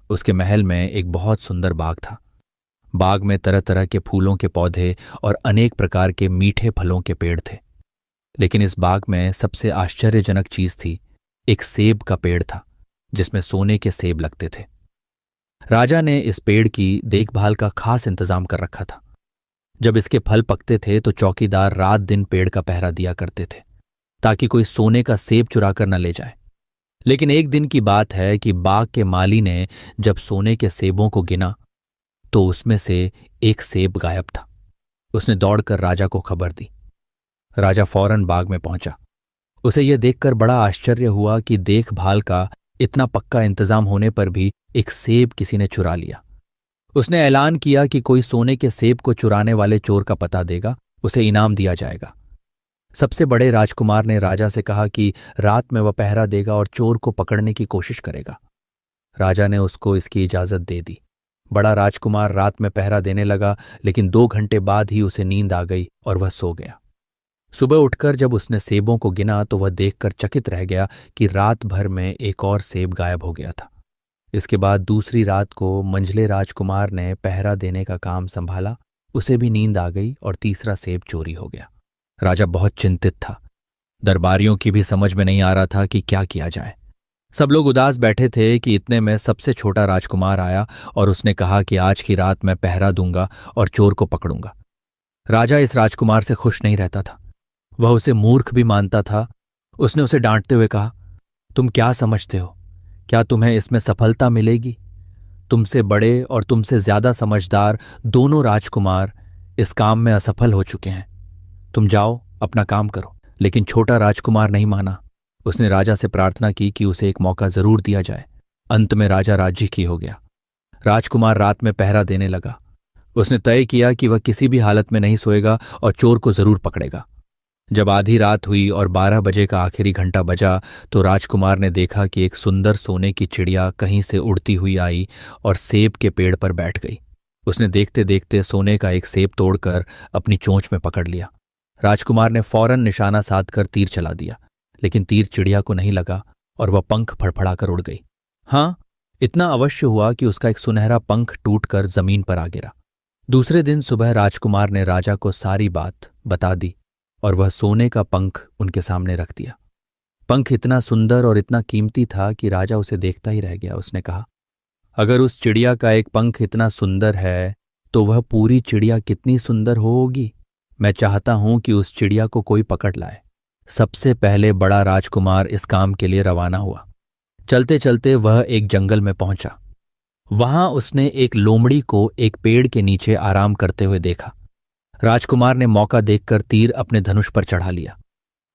उसके महल में एक बहुत सुंदर बाग था। बाग में तरह तरह के फूलों के पौधे और अनेक प्रकार के मीठे फलों के पेड़ थे। लेकिन इस बाग में सबसे आश्चर्यजनक चीज थी, एक सेब का पेड़ था जिसमें सोने के सेब लगते थे। राजा ने इस पेड़ की देखभाल का खास इंतजाम कर रखा था। जब इसके फल पकते थे तो चौकीदार रात दिन पेड़ का पहरा दिया करते थे ताकि कोई सोने का सेब चुरा कर न ले जाए। लेकिन एक दिन की बात है कि बाग के माली ने जब सोने के सेबों को गिना तो उसमें से एक सेब गायब था। उसने दौड़कर राजा को खबर दी। राजा फौरन बाग में पहुंचा। उसे यह देखकर बड़ा आश्चर्य हुआ कि देखभाल का इतना पक्का इंतजाम होने पर भी एक सेब किसी ने चुरा लिया। उसने ऐलान किया कि कोई सोने के सेब को चुराने वाले चोर का पता देगा, उसे इनाम दिया जाएगा। सबसे बड़े राजकुमार ने राजा से कहा कि रात में वह पहरा देगा और चोर को पकड़ने की कोशिश करेगा। राजा ने उसको इसकी इजाजत दे दी। बड़ा राजकुमार रात में पहरा देने लगा, लेकिन 2 घंटे बाद ही उसे नींद आ गई और वह सो गया। सुबह उठकर जब उसने सेबों को गिना तो वह देखकर चकित रह गया कि रात भर में एक और सेब गायब हो गया था। इसके बाद दूसरी रात को मंझले राजकुमार ने पहरा देने का काम संभाला। उसे भी नींद आ गई और तीसरा सेब चोरी हो गया। राजा बहुत चिंतित था। दरबारियों की भी समझ में नहीं आ रहा था कि क्या किया जाए। सब लोग उदास बैठे थे कि इतने में सबसे छोटा राजकुमार आया और उसने कहा कि आज की रात मैं पहरा दूंगा और चोर को पकड़ूंगा। राजा इस राजकुमार से खुश नहीं रहता था। वह उसे मूर्ख भी मानता था। उसने उसे डांटते हुए कहा, तुम क्या समझते हो? क्या तुम्हें इसमें सफलता मिलेगी? तुमसे बड़े और तुमसे ज्यादा समझदार दोनों राजकुमार इस काम में असफल हो चुके हैं। तुम जाओ, अपना काम करो। लेकिन छोटा राजकुमार नहीं माना। उसने राजा से प्रार्थना की कि उसे एक मौका जरूर दिया जाए। अंत में राजा राजी की हो गया। राजकुमार रात में पहरा देने लगा। उसने तय किया कि वह किसी भी हालत में नहीं सोएगा और चोर को जरूर पकड़ेगा। जब आधी रात हुई और 12 बजे का आखिरी घंटा बजा तो राजकुमार ने देखा कि एक सुंदर सोने की चिड़िया कहीं से उड़ती हुई आई और सेब के पेड़ पर बैठ गई। उसने देखते देखते सोने का एक सेब तोड़कर अपनी चोंच में पकड़ लिया। राजकुमार ने फौरन निशाना साधकर तीर चला दिया, लेकिन तीर चिड़िया को नहीं लगा और वह पंख फड़फड़ाकर उड़ गई। हाँ, इतना अवश्य हुआ कि उसका एक सुनहरा पंख टूटकर जमीन पर आ गिरा। दूसरे दिन सुबह राजकुमार ने राजा को सारी बात बता दी और वह सोने का पंख उनके सामने रख दिया। पंख इतना सुंदर और इतना कीमती था कि राजा उसे देखता ही रह गया। उसने कहा, अगर उस चिड़िया का एक पंख इतना सुंदर है तो वह पूरी चिड़िया कितनी सुंदर होगी। मैं चाहता हूं कि उस चिड़िया को कोई पकड़ लाए। सबसे पहले बड़ा राजकुमार इस काम के लिए रवाना हुआ। चलते चलते वह एक जंगल में पहुंचा। वहां उसने एक लोमड़ी को एक पेड़ के नीचे आराम करते हुए देखा। राजकुमार ने मौका देखकर तीर अपने धनुष पर चढ़ा लिया।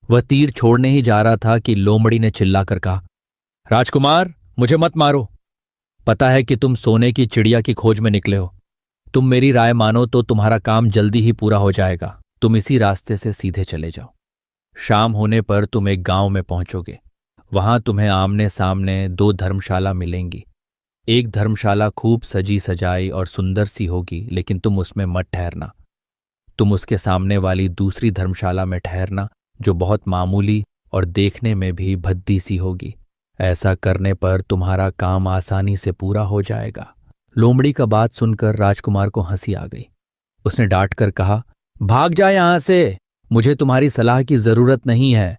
वह तीर छोड़ने ही जा रहा था कि लोमड़ी ने चिल्लाकर कहा, राजकुमार, मुझे मत मारो। पता है कि तुम सोने की चिड़िया की खोज में निकले हो। तुम मेरी राय मानो तो तुम्हारा काम जल्दी ही पूरा हो जाएगा। तुम इसी रास्ते से सीधे चले जाओ। शाम होने पर तुम एक गांव में पहुंचोगे। वहां तुम्हें आमने सामने 2 धर्मशाला मिलेंगी। एक धर्मशाला खूब सजी सजाई और सुंदर सी होगी, लेकिन तुम उसमें मत ठहरना। तुम उसके सामने वाली दूसरी धर्मशाला में ठहरना, जो बहुत मामूली और देखने में भी भद्दी सी होगी। ऐसा करने पर तुम्हारा काम आसानी से पूरा हो जाएगा। लोमड़ी का बात सुनकर राजकुमार को हंसी आ गई। उसने डांट कर कहा, भाग जा यहां से। मुझे तुम्हारी सलाह की जरूरत नहीं है।